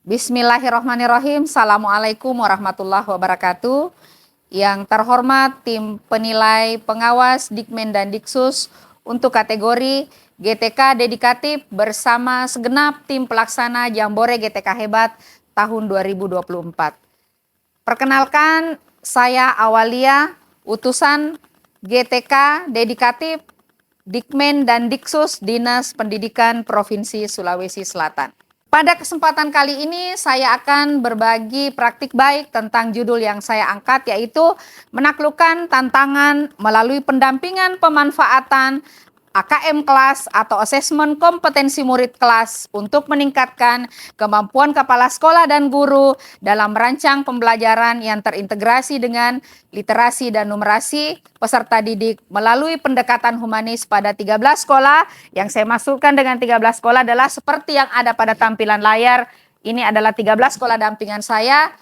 Bismillahirrahmanirrahim. Assalamualaikum warahmatullahi wabarakatuh. Yang terhormat tim penilai pengawas Dikmen dan Diksus untuk kategori GTK Dedikatif bersama segenap tim pelaksana Jambore GTK Hebat tahun 2024. Perkenalkan, saya Awalia, utusan GTK Dedikatif Dikmen dan Diksus Dinas Pendidikan Provinsi Sulawesi Selatan. Pada kesempatan kali ini saya akan berbagi praktik baik tentang judul yang saya angkat, yaitu menaklukkan tantangan melalui pendampingan pemanfaatan AKM kelas atau asesmen kompetensi murid kelas untuk meningkatkan kemampuan kepala sekolah dan guru dalam merancang pembelajaran yang terintegrasi dengan literasi dan numerasi peserta didik melalui pendekatan humanis pada 13 sekolah. Yang saya maksudkan dengan 13 sekolah adalah seperti yang ada pada tampilan layar. Ini adalah 13 sekolah dampingan saya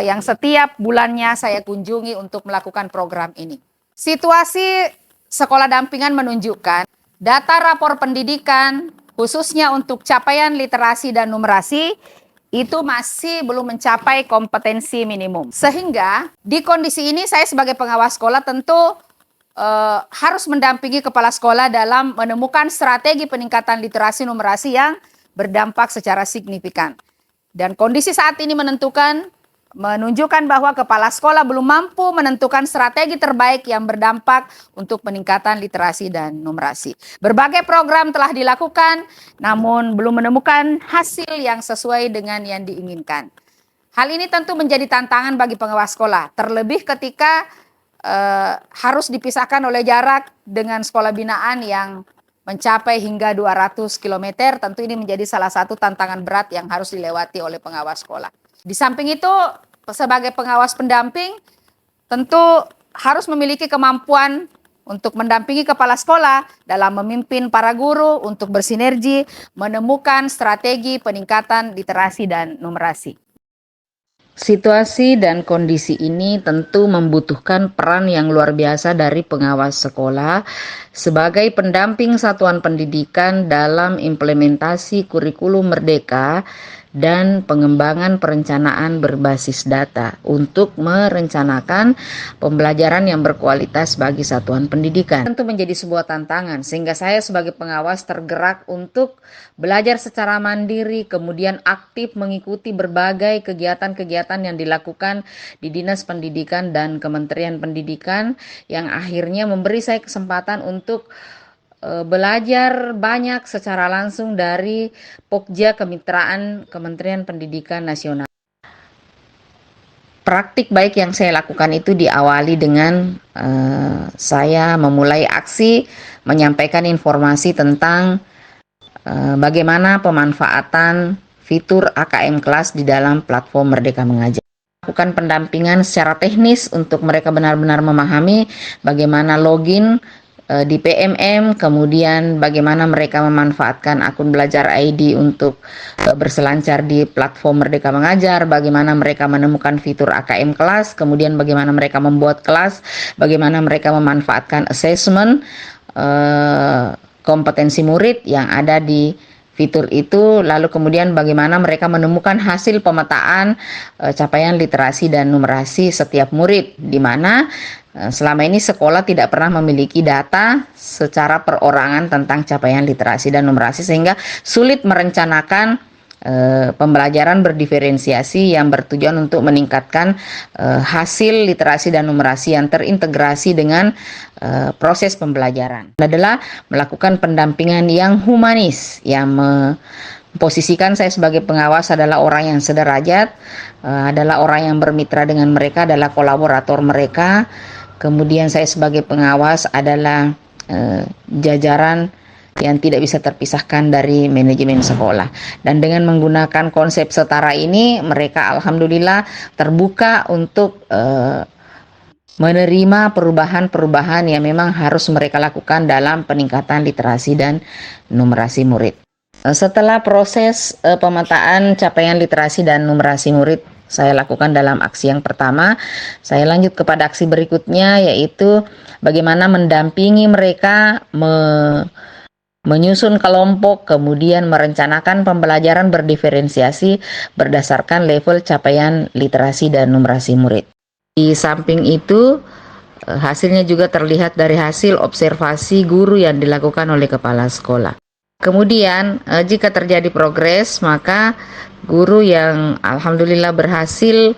yang setiap bulannya saya kunjungi untuk melakukan program ini. Situasi sekolah dampingan menunjukkan data rapor pendidikan khususnya untuk capaian literasi dan numerasi itu masih belum mencapai kompetensi minimum. Sehingga di kondisi ini saya sebagai pengawas sekolah tentu harus mendampingi kepala sekolah dalam menemukan strategi peningkatan literasi numerasi yang berdampak secara signifikan. Dan kondisi saat ini menunjukkan bahwa kepala sekolah belum mampu menentukan strategi terbaik yang berdampak untuk peningkatan literasi dan numerasi. Berbagai program telah dilakukan, namun belum menemukan hasil yang sesuai dengan yang diinginkan. Hal ini tentu menjadi tantangan bagi pengawas sekolah, terlebih ketika harus dipisahkan oleh jarak dengan sekolah binaan yang mencapai hingga 200 km. Tentu ini menjadi salah satu tantangan berat yang harus dilewati oleh pengawas sekolah. Di samping itu, sebagai pengawas pendamping, tentu harus memiliki kemampuan untuk mendampingi kepala sekolah dalam memimpin para guru untuk bersinergi, menemukan strategi peningkatan literasi dan numerasi. Situasi dan kondisi ini tentu membutuhkan peran yang luar biasa dari pengawas sekolah sebagai pendamping satuan pendidikan dalam implementasi kurikulum merdeka dan pengembangan perencanaan berbasis data untuk merencanakan pembelajaran yang berkualitas bagi satuan pendidikan. Tentu menjadi sebuah tantangan sehingga saya sebagai pengawas tergerak untuk belajar secara mandiri, kemudian aktif mengikuti berbagai kegiatan-kegiatan yang dilakukan di Dinas Pendidikan dan Kementerian Pendidikan yang akhirnya memberi saya kesempatan untuk belajar banyak secara langsung dari Pokja Kemitraan Kementerian Pendidikan Nasional. Praktik baik yang saya lakukan itu diawali dengan saya memulai aksi menyampaikan informasi tentang bagaimana pemanfaatan fitur AKM kelas di dalam platform Merdeka Mengajar. Lakukan pendampingan secara teknis untuk mereka benar-benar memahami bagaimana login di PMM, kemudian bagaimana mereka memanfaatkan akun Belajar ID untuk berselancar di platform Merdeka Mengajar, bagaimana mereka menemukan fitur AKM kelas, kemudian bagaimana mereka membuat kelas, bagaimana mereka memanfaatkan assessment kompetensi murid yang ada di fitur itu, lalu kemudian bagaimana mereka menemukan hasil pemetaan capaian literasi dan numerasi setiap murid, di mana selama ini sekolah tidak pernah memiliki data secara perorangan tentang capaian literasi dan numerasi sehingga sulit merencanakan pembelajaran berdiferensiasi yang bertujuan untuk meningkatkan hasil literasi dan numerasi yang terintegrasi dengan proses pembelajaran. Adalah melakukan pendampingan yang humanis, yang memposisikan saya sebagai pengawas adalah orang yang sederajat, adalah orang yang bermitra dengan mereka, adalah kolaborator mereka. Kemudian saya sebagai pengawas adalah jajaran yang tidak bisa terpisahkan dari manajemen sekolah. Dan dengan menggunakan konsep setara ini, mereka alhamdulillah terbuka untuk menerima perubahan-perubahan yang memang harus mereka lakukan dalam peningkatan literasi dan numerasi murid. Setelah proses pemetaan capaian literasi dan numerasi murid saya lakukan dalam aksi yang pertama, saya lanjut kepada aksi berikutnya, yaitu bagaimana mendampingi mereka menyusun kelompok, kemudian merencanakan pembelajaran berdiferensiasi berdasarkan level capaian literasi dan numerasi murid. Di samping itu, hasilnya juga terlihat dari hasil observasi guru yang dilakukan oleh kepala sekolah. Kemudian, jika terjadi progres, maka guru yang alhamdulillah berhasil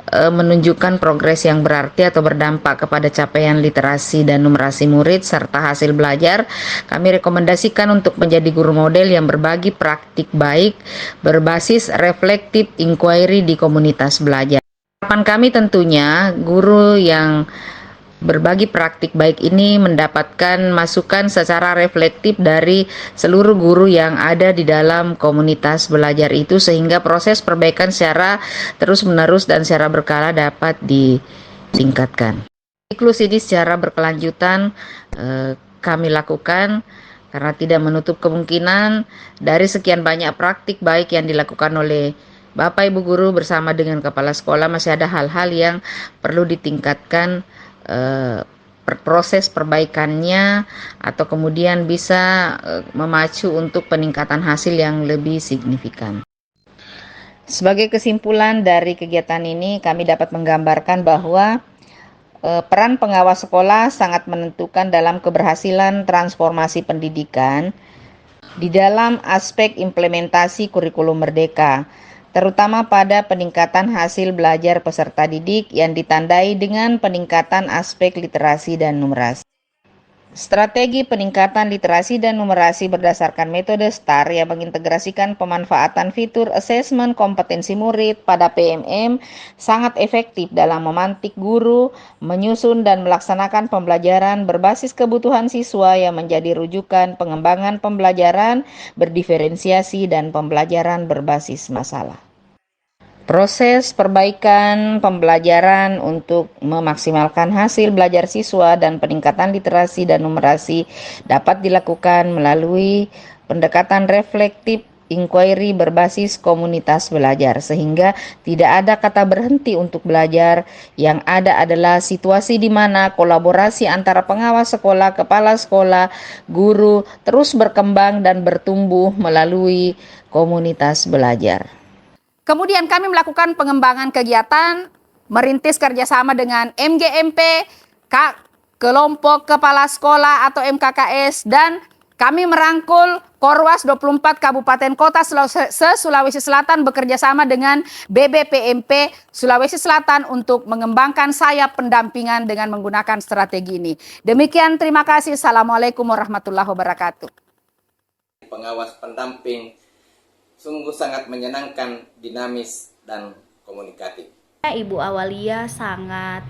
menunjukkan progres yang berarti atau berdampak kepada capaian literasi dan numerasi murid serta hasil belajar, kami rekomendasikan untuk menjadi guru model yang berbagi praktik baik berbasis reflective inquiry di komunitas belajar. Harapan kami tentunya guru yang berbagi praktik baik ini mendapatkan masukan secara reflektif dari seluruh guru yang ada di dalam komunitas belajar itu, sehingga proses perbaikan secara terus-menerus dan secara berkala dapat ditingkatkan. Siklus ini secara berkelanjutan kami lakukan karena tidak menutup kemungkinan dari sekian banyak praktik baik yang dilakukan oleh Bapak Ibu guru bersama dengan kepala sekolah, masih ada hal-hal yang perlu ditingkatkan proses perbaikannya atau kemudian bisa memacu untuk peningkatan hasil yang lebih signifikan. Sebagai kesimpulan dari kegiatan ini, kami dapat menggambarkan bahwa peran pengawas sekolah sangat menentukan dalam keberhasilan transformasi pendidikan di dalam aspek implementasi kurikulum merdeka, terutama pada peningkatan hasil belajar peserta didik yang ditandai dengan peningkatan aspek literasi dan numerasi. Strategi peningkatan literasi dan numerasi berdasarkan metode STAR yang mengintegrasikan pemanfaatan fitur asesmen kompetensi murid pada PMM sangat efektif dalam memantik guru, menyusun dan melaksanakan pembelajaran berbasis kebutuhan siswa yang menjadi rujukan pengembangan pembelajaran berdiferensiasi dan pembelajaran berbasis masalah. Proses perbaikan pembelajaran untuk memaksimalkan hasil belajar siswa dan peningkatan literasi dan numerasi dapat dilakukan melalui pendekatan reflektif inquiry berbasis komunitas belajar, sehingga tidak ada kata berhenti untuk belajar. Yang ada adalah situasi di mana kolaborasi antara pengawas sekolah, kepala sekolah, guru terus berkembang dan bertumbuh melalui komunitas belajar. Kemudian kami melakukan pengembangan kegiatan, merintis kerjasama dengan MGMP, kelompok kepala sekolah atau MKKS, dan kami merangkul Korwas 24 Kabupaten Kota se-Sulawesi Selatan bekerja sama dengan BBPMP Sulawesi Selatan untuk mengembangkan sayap pendampingan dengan menggunakan strategi ini. Demikian, terima kasih. Assalamualaikum warahmatullahi wabarakatuh. Pengawas pendamping sungguh sangat menyenangkan, dinamis, dan komunikatif. Ibu Awalia sangat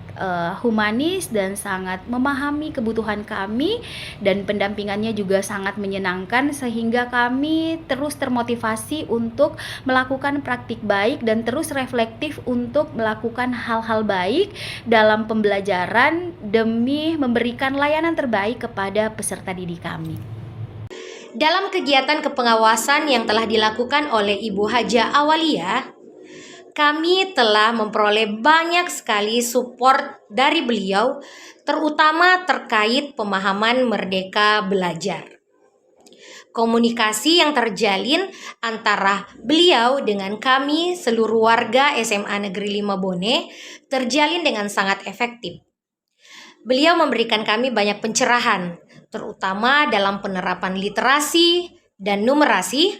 humanis dan sangat memahami kebutuhan kami, dan pendampingannya juga sangat menyenangkan, sehingga kami terus termotivasi untuk melakukan praktik baik dan terus reflektif untuk melakukan hal-hal baik dalam pembelajaran demi memberikan layanan terbaik kepada peserta didik kami. Dalam kegiatan kepengawasan yang telah dilakukan oleh Ibu Haja Awalia, kami telah memperoleh banyak sekali support dari beliau, terutama terkait pemahaman merdeka belajar. Komunikasi yang terjalin antara beliau dengan kami seluruh warga SMA Negeri 5 Bone terjalin dengan sangat efektif. Beliau memberikan kami banyak pencerahan, terutama dalam penerapan literasi dan numerasi,